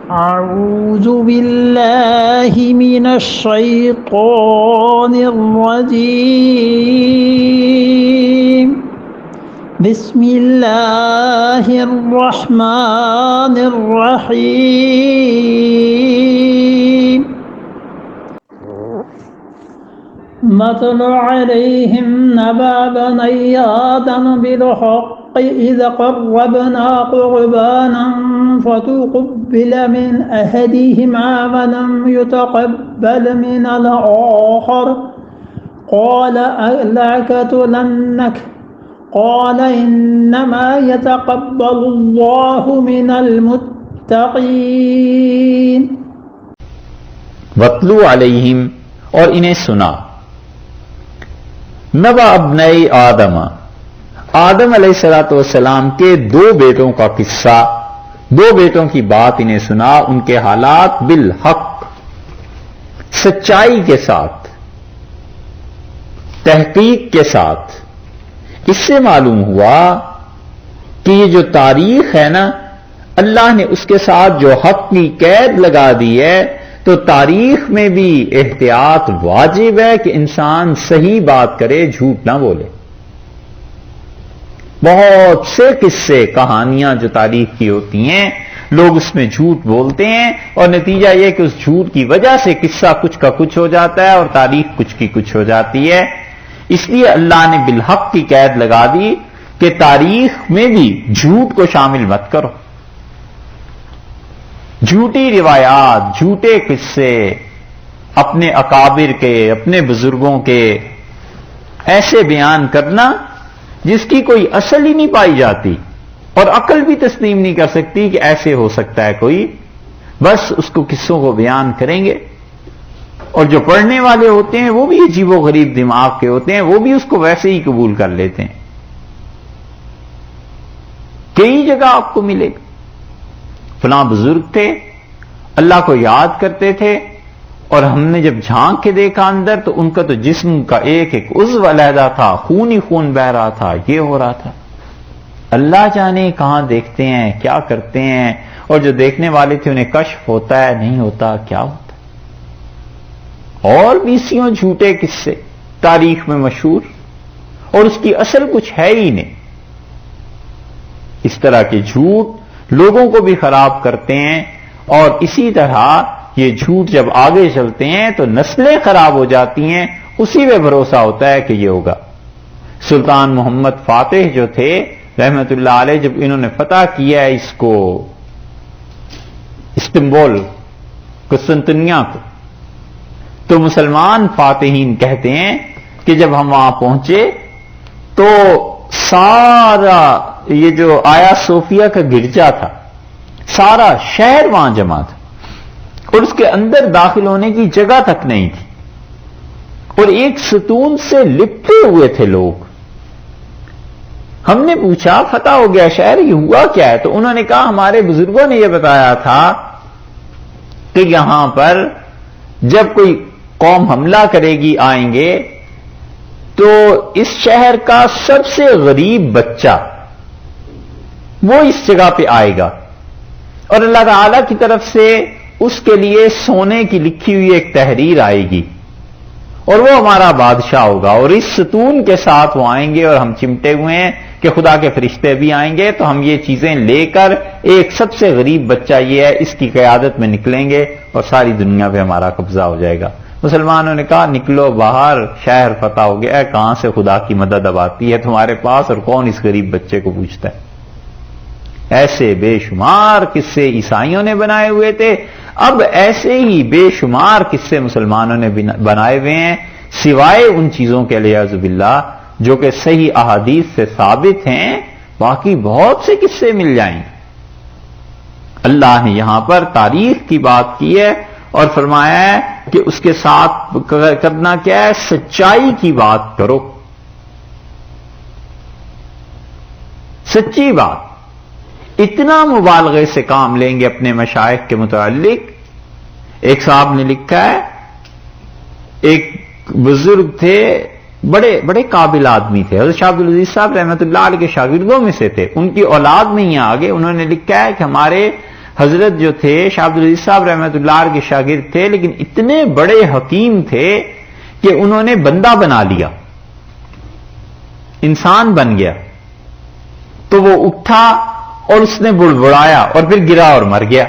أعوذ بالله من الشيطان الرجيم بسم الله الرحمن الرحيم مثل عليهم نبأ بني آدم بالحق إذ قربنا قربانا فتقبل من أحدهما ولم يتقبل من الآخر قال لأقتلنك قال إنما يتقبل الله من المتقين وَاتْلُ عَلَيْهِمْ اور انہیں سنا نبأ ابنَئِ آدم آدم علیہ السلام کے دو بیٹوں کا قصہ، دو بیٹوں کی بات انہیں سنا، ان کے حالات بالحق سچائی کے ساتھ، تحقیق کے ساتھ۔ اس سے معلوم ہوا کہ یہ جو تاریخ ہے نا، اللہ نے اس کے ساتھ جو حق کی قید لگا دی ہے، تو تاریخ میں بھی احتیاط واجب ہے کہ انسان صحیح بات کرے، جھوٹ نہ بولے۔ بہت سے قصے کہانیاں جو تاریخ کی ہوتی ہیں، لوگ اس میں جھوٹ بولتے ہیں اور نتیجہ یہ کہ اس جھوٹ کی وجہ سے قصہ کچھ کا کچھ ہو جاتا ہے اور تاریخ کچھ کی کچھ ہو جاتی ہے۔ اس لیے اللہ نے بالحق کی قید لگا دی کہ تاریخ میں بھی جھوٹ کو شامل مت کرو۔ جھوٹی روایات، جھوٹے قصے، اپنے اکابر کے، اپنے بزرگوں کے ایسے بیان کرنا جس کی کوئی اصل ہی نہیں پائی جاتی اور عقل بھی تسلیم نہیں کر سکتی کہ ایسے ہو سکتا ہے کوئی، بس اس کو قصوں کو بیان کریں گے، اور جو پڑھنے والے ہوتے ہیں وہ بھی عجیب و غریب دماغ کے ہوتے ہیں، وہ بھی اس کو ویسے ہی قبول کر لیتے ہیں۔ کئی جگہ آپ کو ملے گا فلاں بزرگ تھے، اللہ کو یاد کرتے تھے، اور ہم نے جب جھانک کے دیکھا اندر تو ان کا تو جسم کا ایک ایک عضو علیحدہ تھا، خون ہی خون بہ رہا تھا، یہ ہو رہا تھا۔ اللہ جانے کہاں دیکھتے ہیں، کیا کرتے ہیں، اور جو دیکھنے والے تھے انہیں کشف ہوتا ہے نہیں ہوتا، کیا ہوتا ہے۔ اور بیسیوں جھوٹے قصے تاریخ میں مشہور، اور اس کی اصل کچھ ہے ہی نہیں۔ اس طرح کے جھوٹ لوگوں کو بھی خراب کرتے ہیں، اور اسی طرح یہ جھوٹ جب آگے چلتے ہیں تو نسلیں خراب ہو جاتی ہیں، اسی پہ بھروسہ ہوتا ہے کہ یہ ہوگا۔ سلطان محمد فاتح جو تھے رحمت اللہ علیہ، جب انہوں نے فتح کیا ہے اس کو استنبول، قسطنطنیہ کو، تو مسلمان فاتحین کہتے ہیں کہ جب ہم وہاں پہنچے تو سارا یہ جو آیا صوفیہ کا گرجا تھا، سارا شہر وہاں جمع تھا، اور اس کے اندر داخل ہونے کی جگہ تک نہیں تھی، اور ایک ستون سے لپٹے ہوئے تھے لوگ۔ ہم نے پوچھا فتح ہو گیا شہر، یہ ہوا کیا ہے؟ تو انہوں نے کہا ہمارے بزرگوں نے یہ بتایا تھا کہ یہاں پر جب کوئی قوم حملہ کرے گی، آئیں گے، تو اس شہر کا سب سے غریب بچہ وہ اس جگہ پہ آئے گا، اور اللہ تعالی کی طرف سے اس کے لیے سونے کی لکھی ہوئی ایک تحریر آئے گی، اور وہ ہمارا بادشاہ ہوگا، اور اس ستون کے ساتھ وہ آئیں گے، اور ہم چمٹے ہوئے ہیں کہ خدا کے فرشتے بھی آئیں گے، تو ہم یہ چیزیں لے کر ایک سب سے غریب بچہ یہ ہے، اس کی قیادت میں نکلیں گے، اور ساری دنیا پہ ہمارا قبضہ ہو جائے گا۔ مسلمانوں نے کہا نکلو باہر، شہر فتح ہو گیا ہے، کہاں سے خدا کی مدد اب آتی ہے تمہارے پاس، اور کون اس غریب بچے کو پوچھتا ہے۔ ایسے بے شمار قصے عیسائیوں نے بنائے ہوئے تھے، اب ایسے ہی بے شمار قصے مسلمانوں نے بنائے ہوئے ہیں، سوائے ان چیزوں کے الیاذ باللہ جو کہ صحیح احادیث سے ثابت ہیں، باقی بہت سے قصے مل جائیں۔ اللہ نے یہاں پر تاریخ کی بات کی ہے اور فرمایا ہے کہ اس کے ساتھ کرنا کیا ہے، سچائی کی بات کرو، سچی بات۔ اتنا مبالغے سے کام لیں گے اپنے مشائخ کے متعلق۔ ایک صاحب نے لکھا ہے، ایک بزرگ تھے، بڑے بڑے قابل آدمی تھے، حضرت شاہ عبدالعزیز صاحب رحمۃ اللہ علیہ کے شاگردوں میں سے تھے، ان کی اولاد نہیں آگے، انہوں نے لکھا ہے کہ ہمارے حضرت جو تھے شاہ عبدالعزیز صاحب رحمۃ اللہ علیہ کے شاگرد تھے، لیکن اتنے بڑے حکیم تھے کہ انہوں نے بندہ بنا لیا، انسان بن گیا، تو وہ اٹھا اور اس نے بڑبڑایا اور پھر گرا اور مر گیا.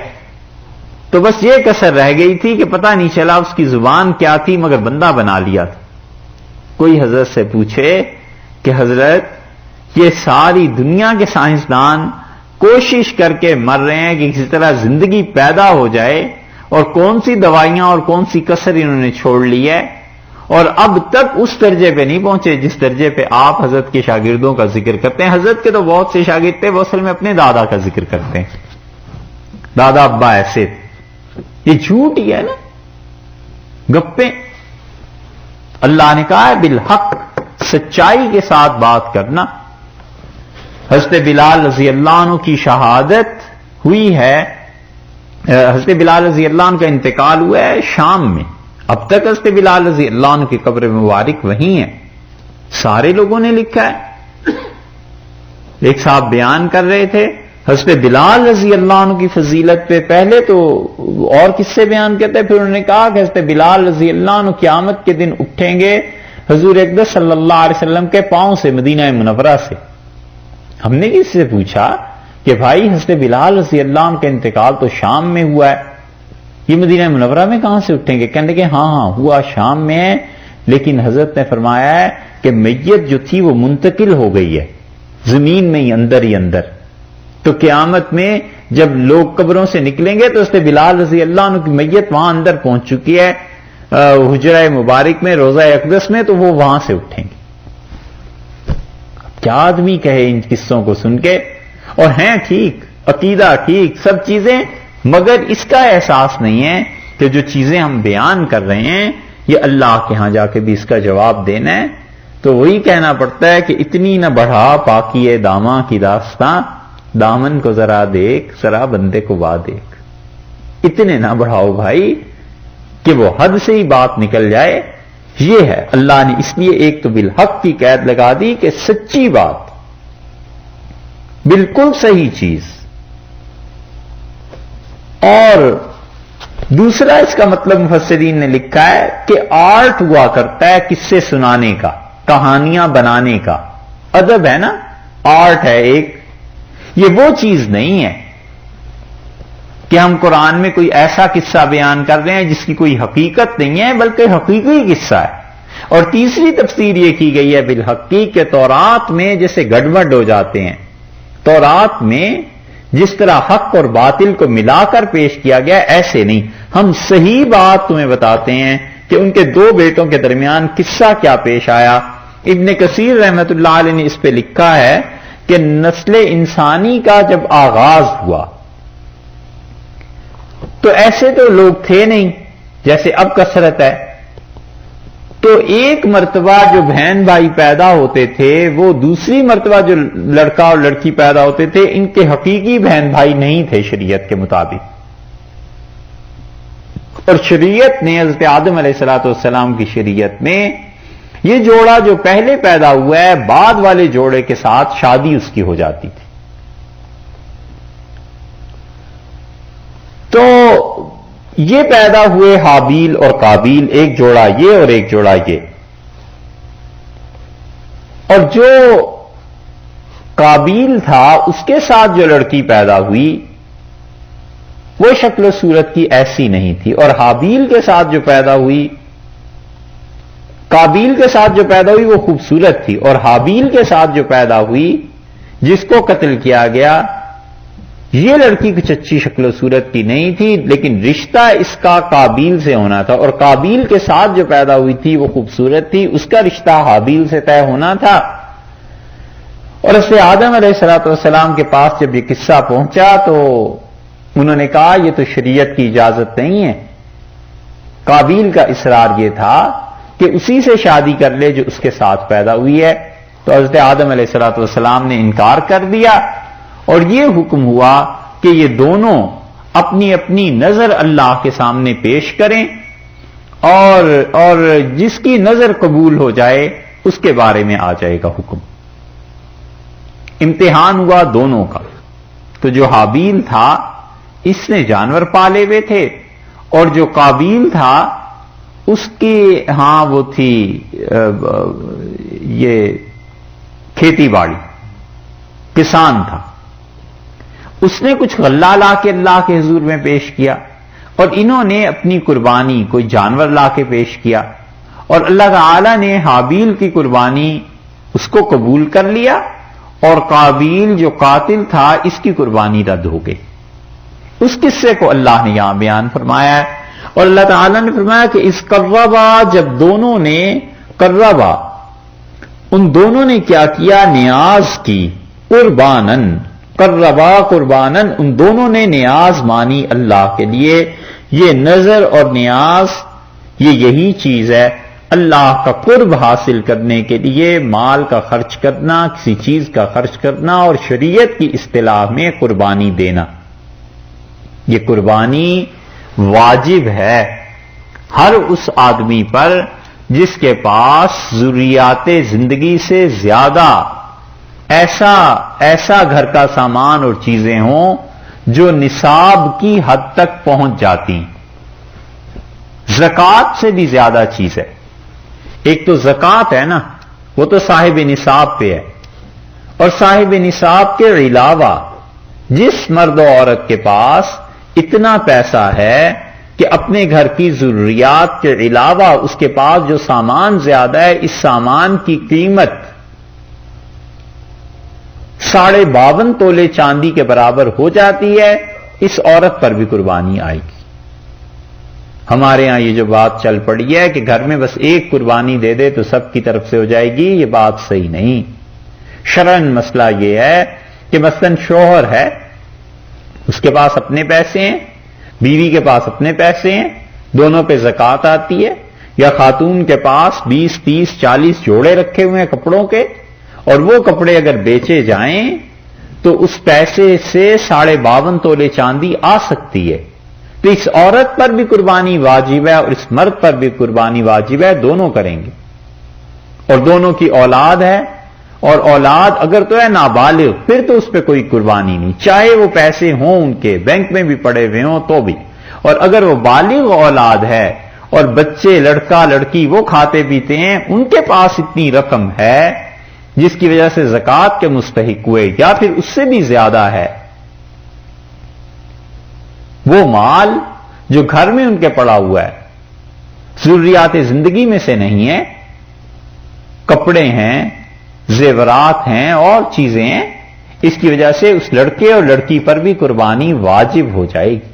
تو بس یہ کسر رہ گئی تھی کہ پتہ نہیں چلا اس کی زبان کیا تھی، مگر بندہ بنا لیا تھا. کوئی حضرت سے پوچھے کہ حضرت یہ ساری دنیا کے سائنسدان کوشش کر کے مر رہے ہیں کہ کسی طرح زندگی پیدا ہو جائے، اور کون سی دوائیاں اور کون سی کسر انہوں نے چھوڑ لی ہے، اور اب تک اس درجے پہ نہیں پہنچے جس درجے پہ آپ حضرت کے شاگردوں کا ذکر کرتے ہیں. حضرت کے تو بہت سے شاگرد تھے، وہ اصل میں اپنے دادا کا ذکر کرتے ہیں، دادا ابا ایسے. یہ جھوٹ ہی ہے نا، گپیں. اللہ نے کہا ہے بالحق، سچائی کے ساتھ بات کرنا. حضرت بلال رضی اللہ عنہ کی شہادت ہوئی ہے، حضرت بلال رضی اللہ عنہ کا انتقال ہوا ہے شام میں. اب تک حضرت بلال رضی اللہ عنہ کی قبر مبارک وہیں ہے. سارے لوگوں نے لکھا ہے. ایک صاحب بیان کر رہے تھے حضرت بلال رضی اللہ عنہ کی فضیلت پہ، پہلے تو اور کس سے بیان کرتے، پھر انہوں نے کہا کہ حضرت بلال رضی اللہ عنہ قیامت کے دن اٹھیں گے حضور اقدس صلی اللہ علیہ وسلم کے پاؤں سے، مدینہ منورہ سے. ہم نے کسی سے پوچھا کہ بھائی حضرت بلال رضی اللہ عنہ کا انتقال تو شام میں ہوا ہے، یہ مدینہ منورہ میں کہاں سے اٹھیں گے؟ کہنے کہ ہاں ہوا شام میں ہے، لیکن حضرت نے فرمایا ہے کہ میت جو تھی وہ منتقل ہو گئی ہے زمین میں ہی اندر. تو قیامت میں جب لوگ قبروں سے نکلیں گے تو حضرت بلال رضی اللہ عنہ کی میت وہاں اندر پہنچ چکی ہے حجرہ مبارک میں، روضہ اقدس میں، تو وہ وہاں سے اٹھیں گے. کیا آدمی کہے ان قصوں کو سن کے؟ اور ہیں ٹھیک، عقیدہ ٹھیک، سب چیزیں، مگر اس کا احساس نہیں ہے کہ جو چیزیں ہم بیان کر رہے ہیں یہ اللہ کے ہاں جا کے بھی اس کا جواب دینا ہے. تو وہی کہنا پڑتا ہے کہ اتنی نہ بڑھا پاکی داماں کی داستاں، دامن کو ذرا دیکھ، ذرا بندے کو وا دیکھ. اتنے نہ بڑھاؤ بھائی کہ وہ حد سے ہی بات نکل جائے. یہ ہے اللہ نے اس لیے ایک تو بالحق کی قید لگا دی کہ سچی بات، بالکل صحیح چیز، اور دوسرا اس کا مطلب مفسرین نے لکھا ہے کہ آرٹ ہوا کرتا ہے قصے سنانے کا، کہانیاں بنانے کا. ادب ہے نا، آرٹ ہے ایک. یہ وہ چیز نہیں ہے کہ ہم قرآن میں کوئی ایسا قصہ بیان کر رہے ہیں جس کی کوئی حقیقت نہیں ہے، بلکہ حقیقی قصہ ہے. اور تیسری تفسیر یہ کی گئی ہے بالحقی کہ تورات میں جیسے گڑبڑ ہو جاتے ہیں، تورات میں جس طرح حق اور باطل کو ملا کر پیش کیا گیا ایسے نہیں. ہم صحیح بات تمہیں بتاتے ہیں کہ ان کے دو بیٹوں کے درمیان قصہ کیا پیش آیا. ابن کثیر رحمت اللہ علیہ نے اس پہ لکھا ہے کہ نسل انسانی کا جب آغاز ہوا تو ایسے تو لوگ تھے نہیں جیسے اب کثرت ہے. تو ایک مرتبہ جو بہن بھائی پیدا ہوتے تھے، وہ دوسری مرتبہ جو لڑکا اور لڑکی پیدا ہوتے تھے، ان کے حقیقی بہن بھائی نہیں تھے شریعت کے مطابق. اور شریعت نے حضرت آدم علیہ الصلوۃ والسلام کی شریعت میں یہ جوڑا جو پہلے پیدا ہوا ہے، بعد والے جوڑے کے ساتھ شادی اس کی ہو جاتی تھی. تو یہ پیدا ہوئے حابیل اور قابیل، ایک جوڑا یہ اور ایک جوڑا یہ. اور جو قابیل تھا اس کے ساتھ جو لڑکی پیدا ہوئی وہ شکل و صورت کی ایسی نہیں تھی، اور حابیل کے ساتھ جو پیدا ہوئی، قابیل کے ساتھ جو پیدا ہوئی وہ خوبصورت تھی، اور حابیل کے ساتھ جو پیدا ہوئی جس کو قتل کیا گیا، یہ لڑکی کچھ اچھی شکل و صورت کی نہیں تھی، لیکن رشتہ اس کا قابیل سے ہونا تھا. اور قابیل کے ساتھ جو پیدا ہوئی تھی وہ خوبصورت تھی، اس کا رشتہ حابیل سے طے ہونا تھا. اور اس سے آدم علیہ الصلوۃ والسلام کے پاس جب یہ قصہ پہنچا تو انہوں نے کہا یہ تو شریعت کی اجازت نہیں ہے. قابیل کا اصرار یہ تھا کہ اسی سے شادی کر لے جو اس کے ساتھ پیدا ہوئی ہے. تو حضرت آدم علیہ الصلوۃ والسلام نے انکار کر دیا، اور یہ حکم ہوا کہ یہ دونوں اپنی اپنی نظر اللہ کے سامنے پیش کریں، اور جس کی نظر قبول ہو جائے اس کے بارے میں آ جائے گا حکم. امتحان ہوا دونوں کا. تو جو حابیل تھا اس نے جانور پالے ہوئے تھے، اور جو قابیل تھا اس کی وہ تھی یہ کھیتی باڑی، کسان تھا. اس نے کچھ غلہ لا کے اللہ کے حضور میں پیش کیا، اور انہوں نے اپنی قربانی کوئی جانور لا کے پیش کیا، اور اللہ تعالی نے حابیل کی قربانی اس کو قبول کر لیا، اور قابیل جو قاتل تھا اس کی قربانی رد ہو گئی. اس قصے کو اللہ نے یہاں بیان فرمایا ہے. اور اللہ تعالی نے فرمایا کہ اس قربا، جب دونوں نے قربا، ان دونوں نے کیا کیا؟ نیاز کی. قربانن، قربا قربانن، ان دونوں نے نیاز مانی اللہ کے لیے. یہ نظر اور نیاز یہی چیز ہے، اللہ کا قرب حاصل کرنے کے لیے مال کا خرچ کرنا، کسی چیز کا خرچ کرنا، اور شریعت کی اصطلاح میں قربانی دینا. یہ قربانی واجب ہے ہر اس آدمی پر جس کے پاس ضروریات زندگی سے زیادہ ایسا گھر کا سامان اور چیزیں ہوں جو نصاب کی حد تک پہنچ جاتی. زکوٰۃ سے بھی زیادہ چیز ہے. ایک تو زکوٰۃ ہے نا، وہ تو صاحب نصاب پہ ہے، اور صاحب نصاب کے علاوہ جس مرد و عورت کے پاس اتنا پیسہ ہے کہ اپنے گھر کی ضروریات کے علاوہ اس کے پاس جو سامان زیادہ ہے، اس سامان کی قیمت 52.5 تولے چاندی کے برابر ہو جاتی ہے، اس عورت پر بھی قربانی آئے گی. ہمارے ہاں یہ جو بات چل پڑی ہے کہ گھر میں بس ایک قربانی دے دے تو سب کی طرف سے ہو جائے گی، یہ بات صحیح نہیں. شرعن مسئلہ یہ ہے کہ مثلاً شوہر ہے، اس کے پاس اپنے پیسے ہیں، بیوی کے پاس اپنے پیسے ہیں، دونوں پہ زکوٰۃ آتی ہے، یا خاتون کے پاس 20 30 40 جوڑے رکھے ہوئے ہیں کپڑوں کے، اور وہ کپڑے اگر بیچے جائیں تو اس پیسے سے 52.5 تولے چاندی آ سکتی ہے. تو اس عورت پر بھی قربانی واجب ہے اور اس مرد پر بھی قربانی واجب ہے، دونوں کریں گے. اور دونوں کی اولاد ہے، اور اولاد اگر تو ہے نابالغ پھر تو اس پہ کوئی قربانی نہیں، چاہے وہ پیسے ہوں ان کے بینک میں بھی پڑے ہوئے ہوں تو بھی. اور اگر وہ بالغ اولاد ہے اور بچے لڑکا لڑکی وہ کھاتے پیتے ہیں، ان کے پاس اتنی رقم ہے جس کی وجہ سے زکوٰۃ کے مستحق ہوئے یا پھر اس سے بھی زیادہ ہے، وہ مال جو گھر میں ان کے پڑا ہوا ہے، ضروریات زندگی میں سے نہیں ہے، کپڑے ہیں، زیورات ہیں اور چیزیں ہیں، اس کی وجہ سے اس لڑکے اور لڑکی پر بھی قربانی واجب ہو جائے گی.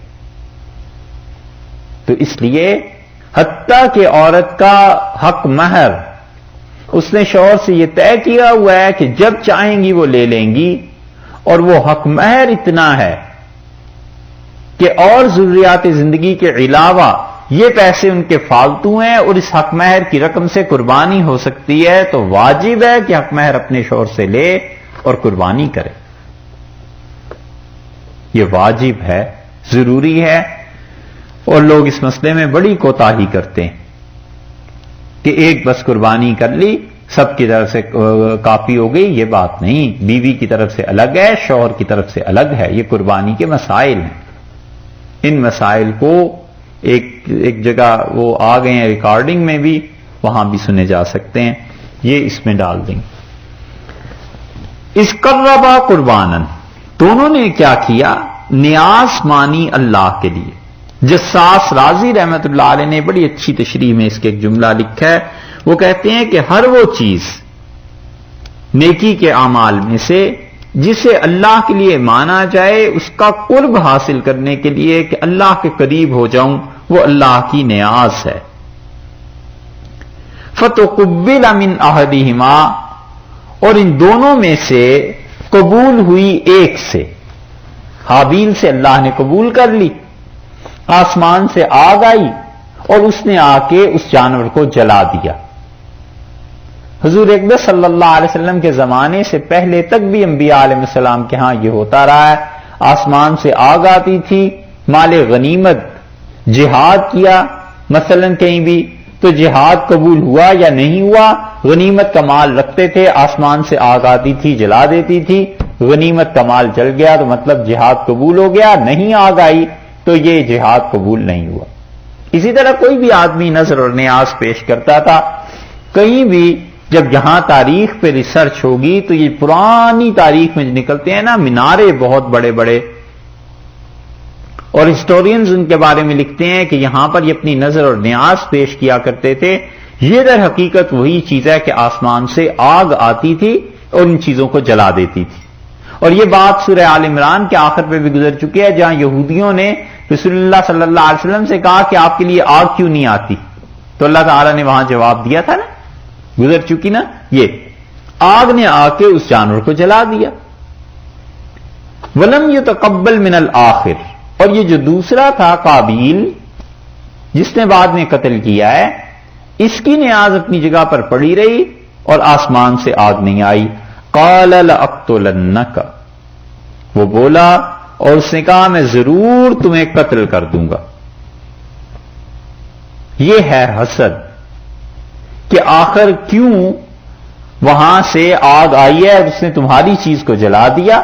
تو اس لیے حتیٰ کہ عورت کا حق مہر اس نے شوہر سے یہ طے کیا ہوا ہے کہ جب چاہیں گی وہ لے لیں گی، اور وہ حق مہر اتنا ہے کہ اور ضروریات زندگی کے علاوہ یہ پیسے ان کے فالتو ہیں اور اس حق مہر کی رقم سے قربانی ہو سکتی ہے، تو واجب ہے کہ حق مہر اپنے شوہر سے لے اور قربانی کرے. یہ واجب ہے، ضروری ہے. اور لوگ اس مسئلے میں بڑی کوتاہی کرتے ہیں کہ ایک بس قربانی کر لی سب کی طرف سے کافی ہو گئی. یہ بات نہیں، بیوی کی طرف سے الگ ہے، شوہر کی طرف سے الگ ہے. یہ قربانی کے مسائل ہیں. ان مسائل کو ایک جگہ وہ آ گئے ہیں ریکارڈنگ میں بھی، وہاں بھی سنے جا سکتے ہیں، یہ اس میں ڈال دیں. اس قربا قربانن، دونوں نے کیا کیا؟ نیاز مانی اللہ کے لیے. جساس رازی رحمت اللہ علیہ نے بڑی اچھی تشریح میں اس کے ایک جملہ لکھا ہے. وہ کہتے ہیں کہ ہر وہ چیز نیکی کے اعمال میں سے جسے اللہ کے لیے مانا جائے، اس کا قرب حاصل کرنے کے لیے کہ اللہ کے قریب ہو جاؤں، وہ اللہ کی نیاز ہے. فتقبل من احدہما، اور ان دونوں میں سے قبول ہوئی ایک سے. حابیل سے اللہ نے قبول کر لی، آسمان سے آگ آئی اور اس نے آ کے اس جانور کو جلا دیا. حضور اکبر صلی اللہ علیہ وسلم کے زمانے سے پہلے تک بھی انبیاء علیہ السلام کے ہاں یہ ہوتا رہا ہے. آسمان سے آگ آتی تھی، مال غنیمت جہاد کیا مثلا کہیں بھی تو جہاد قبول ہوا یا نہیں ہوا، غنیمت کا مال رکھتے تھے، آسمان سے آگ آتی تھی جلا دیتی تھی. غنیمت کا مال چل گیا تو مطلب جہاد قبول ہو گیا، نہیں آگ آئی تو یہ جہاد قبول نہیں ہوا۔ اسی طرح کوئی بھی آدمی نظر اور نیاز پیش کرتا تھا، کہیں بھی جب یہاں تاریخ پہ ریسرچ ہوگی تو یہ پرانی تاریخ میں نکلتے ہیں نا مینارے بہت بڑے بڑے، اور ہسٹورینز ان کے بارے میں لکھتے ہیں کہ یہاں پر یہ اپنی نظر اور نیاز پیش کیا کرتے تھے۔ یہ در حقیقت وہی چیز ہے کہ آسمان سے آگ آتی تھی اور ان چیزوں کو جلا دیتی تھی، اور یہ بات سورہ آل عمران کے آخر پہ بھی گزر چکی ہے، جہاں یہودیوں نے رسول اللہ صلی اللہ علیہ وسلم سے کہا کہ آپ کے لیے آگ کیوں نہیں آتی، تو اللہ تعالیٰ نے وہاں جواب دیا تھا نا، گزر چکی نا، یہ آگ نے آ کے اس جانور کو جلا دیا۔ وَلَمْ يُتَقَبَّلْ مِنَ الْآخِرِ، اور یہ جو دوسرا تھا قابیل جس نے بعد میں قتل کیا ہے، اس کی نیاز اپنی جگہ پر پڑی رہی اور آسمان سے آگ نہیں آئی۔ قَالَ لَأَقْتُلَنَّكَ، وہ بولا اور اس نے کہا میں ضرور تمہیں قتل کر دوں گا۔ یہ ہے حسد کہ آخر کیوں وہاں سے آگ آئی ہے، اس نے تمہاری چیز کو جلا دیا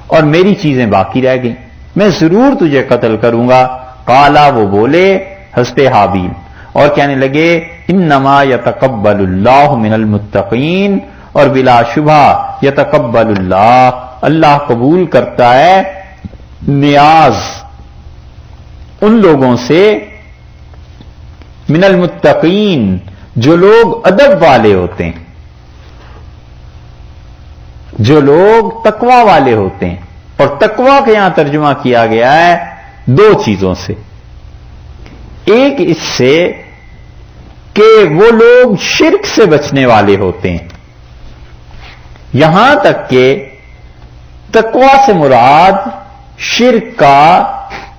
اور میری چیزیں باقی رہ گئیں، میں ضرور تجھے قتل کروں گا۔ قالا، وہ بولے حضرت حابیل، اور کہنے لگے انما یتقبل اللہ من المتقین، اور بلا شبہ یتقبل اللہ، اللہ قبول کرتا ہے نیاز ان لوگوں سے، من المتقین، جو لوگ ادب والے ہوتے ہیں، جو لوگ تقوی والے ہوتے ہیں۔ اور تقوی کا یہاں ترجمہ کیا گیا ہے دو چیزوں سے، ایک اس سے کہ وہ لوگ شرک سے بچنے والے ہوتے ہیں، یہاں تک کہ تقوی سے مراد شرک کا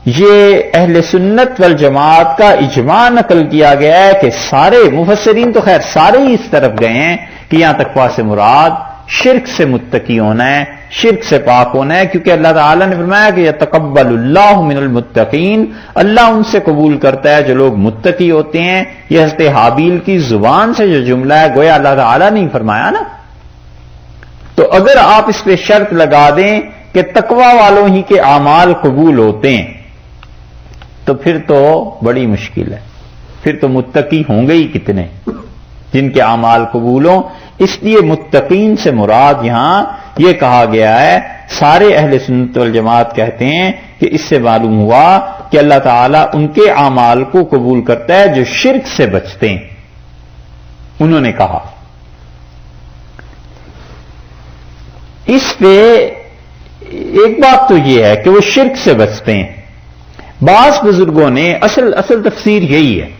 یہ اہل سنت والجماعت کا اجماع نقل کیا گیا ہے کہ سارے مفسرین تو خیر سارے ہی اس طرف گئے ہیں کہ یہاں تقوی سے مراد شرک سے متقی ہونا ہے، شرک سے پاک ہونا ہے، کیونکہ اللہ تعالیٰ نے فرمایا کہ یتقبل اللہ من المتقین، اللہ ان سے قبول کرتا ہے جو لوگ متقی ہوتے ہیں۔ یہ حضرت حابیل کی زبان سے جو جملہ ہے گویا اللہ تعالیٰ نے فرمایا نا، تو اگر آپ اس پہ شرط لگا دیں کہ تقوی والوں ہی کے اعمال قبول ہوتے ہیں تو پھر تو بڑی مشکل ہے، پھر تو متقی ہوں گے ہی کتنے جن کے اعمال قبول ہوں۔ اس لیے متقین سے مراد یہاں یہ کہا گیا ہے، سارے اہل سنت والجماعت کہتے ہیں کہ اس سے معلوم ہوا کہ اللہ تعالیٰ ان کے اعمال کو قبول کرتا ہے جو شرک سے بچتے ہیں۔ انہوں نے کہا اس پہ ایک بات تو یہ ہے کہ وہ شرک سے بچتے ہیں، بعض بزرگوں نے اصل تفسیر یہی ہے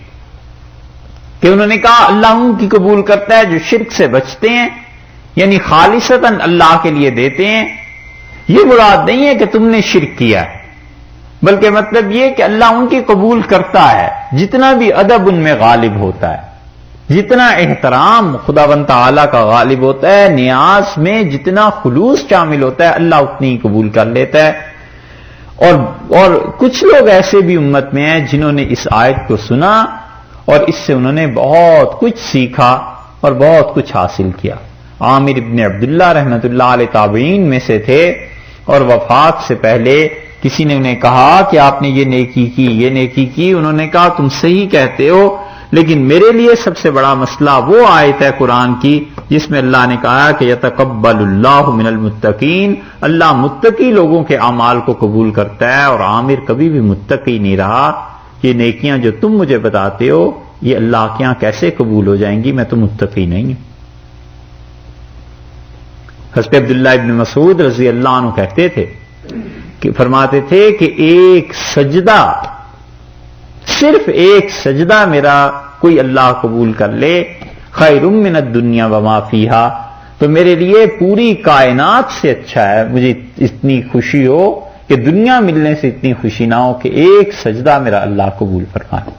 کہ انہوں نے کہا اللہ ان کی قبول کرتا ہے جو شرک سے بچتے ہیں، یعنی خالصتاً اللہ کے لیے دیتے ہیں۔ یہ مراد نہیں ہے کہ تم نے شرک کیا ہے، بلکہ مطلب یہ کہ اللہ ان کی قبول کرتا ہے، جتنا بھی ادب ان میں غالب ہوتا ہے، جتنا احترام خداوند تعالیٰ کا غالب ہوتا ہے، نیاز میں جتنا خلوص شامل ہوتا ہے، اللہ اتنی ہی قبول کر لیتا ہے۔ اور کچھ لوگ ایسے بھی امت میں ہیں جنہوں نے اس آیت کو سنا اور اس سے انہوں نے بہت کچھ سیکھا اور بہت کچھ حاصل کیا۔ عامر ابن عبداللہ رحمۃ اللہ علیہ تابعین میں سے تھے، اور وفات سے پہلے کسی نے انہیں کہا کہ آپ نے یہ نیکی کی، یہ نیکی کی، انہوں نے کہا تم صحیح کہتے ہو، لیکن میرے لیے سب سے بڑا مسئلہ وہ آیت ہے قرآن کی جس میں اللہ نے کہا کہ یتقبل اللہ من المتقین، اللہ متقی لوگوں کے اعمال کو قبول کرتا ہے، اور عامر کبھی بھی متقی نہیں رہا۔ یہ نیکیاں جو تم مجھے بتاتے ہو یہ اللہ کے ہاں کیسے قبول ہو جائیں گی، میں تو متقی نہیں ہوں۔ حضرت عبداللہ ابن مسعود رضی اللہ عنہ کہتے تھے کہ فرماتے تھے کہ ایک سجدہ، صرف ایک سجدہ میرا کوئی اللہ قبول کر لے، خیر من الدنیا وما فیہا، تو میرے لیے پوری کائنات سے اچھا ہے، مجھے اتنی خوشی ہو کہ دنیا ملنے سے اتنی خوشی نہ ہو کہ ایک سجدہ میرا اللہ قبول فرمائے۔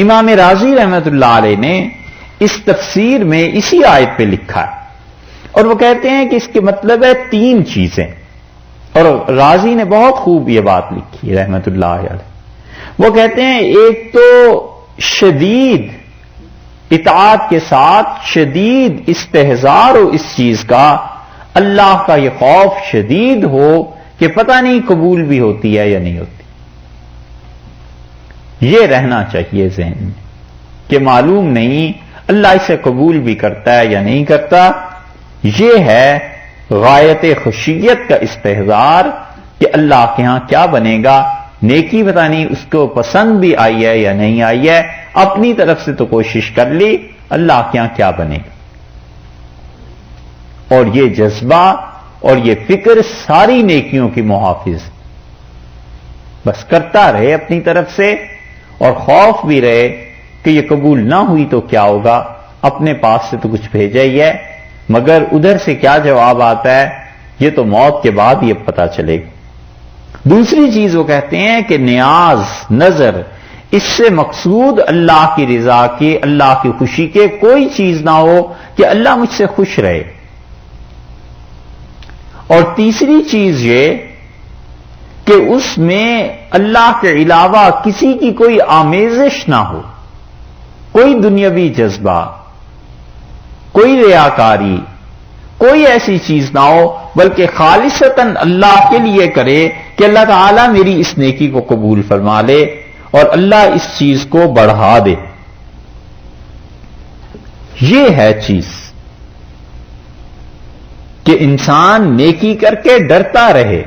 امام راضی رحمۃ اللہ علیہ نے اس تفسیر میں اسی آیت پہ لکھا ہے، اور وہ کہتے ہیں کہ اس کے مطلب ہے تین چیزیں، اور راضی نے بہت خوب یہ بات لکھی ہے رحمۃ اللہ علیہ۔ وہ کہتے ہیں ایک تو شدید اطاعت کے ساتھ شدید استحضار ہو اس چیز کا، اللہ کا یہ خوف شدید ہو کہ پتہ نہیں قبول بھی ہوتی ہے یا نہیں ہوتی. یہ رہنا چاہیے ذہن میں کہ معلوم نہیں اللہ اسے قبول بھی کرتا ہے یا نہیں کرتا. یہ ہے غایت خشیت کا استحضار کہ اللہ کے ہاں کیا بنے گا، نیکی پتہ نہیں اس کو پسند بھی آئی ہے یا نہیں آئی ہے، اپنی طرف سے تو کوشش کر لی، اللہ کے ہاں کیا بنے گا. اور یہ جذبہ اور یہ فکر ساری نیکیوں کی محافظ، بس کرتا رہے اپنی طرف سے، اور خوف بھی رہے کہ یہ قبول نہ ہوئی تو کیا ہوگا، اپنے پاس سے تو کچھ بھیجا ہی ہے، مگر ادھر سے کیا جواب آتا ہے یہ تو موت کے بعد یہ پتہ چلے گا. دوسری چیز وہ کہتے ہیں کہ نیاز، نظر، اس سے مقصود اللہ کی رضا کے، اللہ کی خوشی کے کوئی چیز نہ ہو کہ اللہ مجھ سے خوش رہے. اور تیسری چیز یہ کہ اس میں اللہ کے علاوہ کسی کی کوئی آمیزش نہ ہو، کوئی دنیاوی جذبہ، کوئی ریاکاری، کوئی ایسی چیز نہ ہو، بلکہ خالصتاً اللہ کے لیے کرے کہ اللہ تعالیٰ میری اس نیکی کو قبول فرما لے اور اللہ اس چیز کو بڑھا دے. یہ ہے چیز کہ انسان نیکی کر کے ڈرتا رہے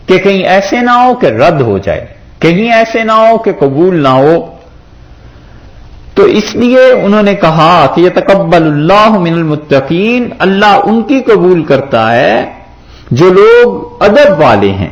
کہ کہیں ایسے نہ ہو کہ رد ہو جائے، کہیں ایسے نہ ہو کہ قبول نہ ہو. تو اس لیے انہوں نے کہا کہ یتقبل اللہ من المتقین، اللہ ان کی قبول کرتا ہے جو لوگ ادب والے ہیں،